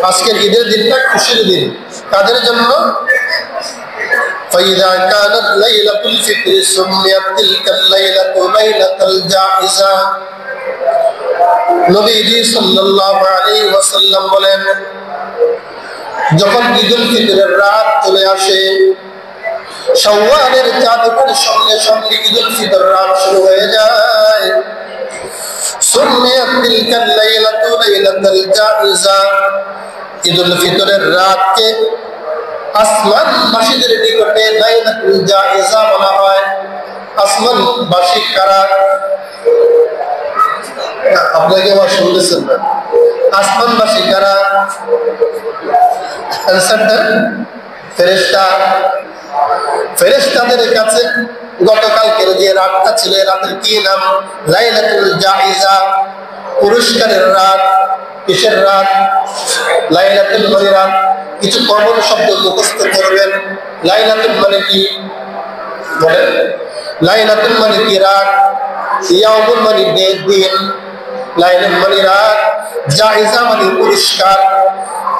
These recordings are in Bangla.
আজকের ঈদের দিনটা খুশির দিন কাদের জন্য? فإذا كانت ليلة الفطر سميت تلك الليلة ليلة الجائزة নবীজি সাল্লাল্লাহু আলাইহি ওয়াসাল্লাম বলেন, যখন ঈদুল ফিতরের রাত চলে আসে, শাওয়ালের চাঁদ ওঠার সঙ্গে সঙ্গে ঈদুল ফিতর রাত শুরু হয়ে যায়। সুম্মিয়াত তিলকাল লাইলাতু লাইলাতুল জাইজা, ঈদুল ফিতরের রাতকে আসমানবাসীদের নিকটে লাইলাতুল জাইজা বলা হয়। আসমানবাসী কারা? আপনাকে আবার শুনতেছেন না? আসমানবাসী কারা? ফেরেশতা। ফেরেশতাদের কাছে গতকালকের যে রাতটা ছিল, রাতের কি নাম? লাইলাতুল জাইজা, পুরস্কারের রাত। কিসের রাত? লাইলাতুল মানে রাত। কিছু কমন শব্দ মুখস্থ করবেন। লাইলাতুল মানে কি বলেন? লাইলাতুল মানে কি? রাত। ইয়াউমুল মানে দিন। লাইলাতুল মানে রাত। জাইজা মানে পুরস্কার।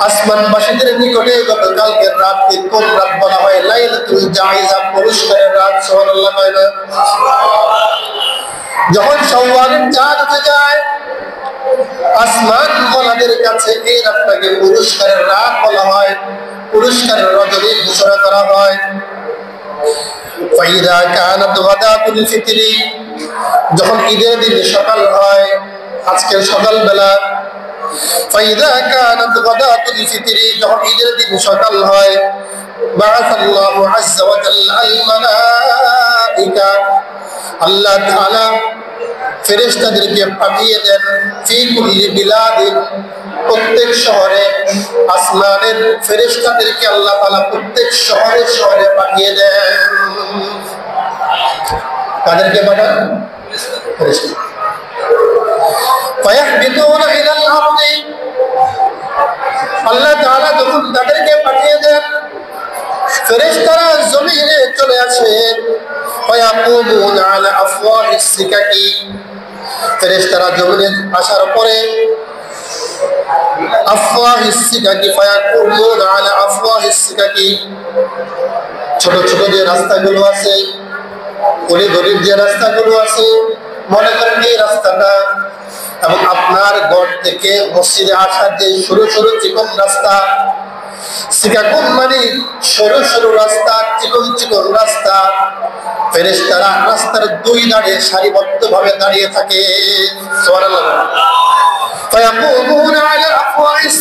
আসমানবাসীদের নিকটে গতকালকের রাতকে কোন রাত বলা হয়? লাইলাতুল জাইজা, পুরস্কারের রাত। সুবহানাল্লাহ। যখন শাওয়ালের চাঁদ উঠে যায়, আসমান ওয়ালাদের কাছে এই রাতটাকে পুরস্কারের রাত বলা হয়, পুরস্কারের রজনী ঘোষণা করা হয়। ফাইদা কানাত গাদাতুল ফিতরি, যখন ঈদের দিন সকাল হয়, আজকের সকালবেলা। ফাইদা কানাত গাদাতুল ফিতরি, যখন ঈদের দিন সকাল হয়, বাআসাল্লাহু আযজা ওয়া জাল্লা আল মালাইকা, আল্লাহ তাআলা ফেরেশতাদেরকে পাঠিয়ে দেন। ফি কুল্লি বিলাদিন, প্রত্যেক শহরে। আসমানের ফেরেশতাদেরকে আল্লাহ তাআলা প্রত্যেক শহরে শহরে পাঠিয়ে দেন। কাদেরকে পাঠান? ফেরেশতা। ফায়াহবিতুনা ইলাল আরদি, আল্লাহ তাআলা যখন তাদেরকে পাঠিয়ে দেন, ফেরেশতারা জমিনে চলে আসে। ফায়াকুমুনা আলা আফওয়াহিস সিকাকি, ফেরেশতারা জমিনে আসার পরে আফওয়াহিস সিকাকি, ফায়াকুমুনা আলা আফওয়াহিস সিকাকি, ছোট ছোট যে রাস্তাগুলো আছে, অলিগলির যে রাস্তাগুলো আছে, মনে করেন এই রাস্তাটা, এবং আপনার ঘর থেকে মসজিদে আসার যে সরু সরু চিকন রাস্তা, সিকাকুন মানে সরু সরু রাস্তা, চিকন চিকন রাস্তা, ফেরেশতারা রাস্তার দুই ধারে সারিবদ্ধভাবে দাঁড়িয়ে থাকে। সুবহানাল্লাহ। ফায়াকুমুনা আলা আফওয়াহিস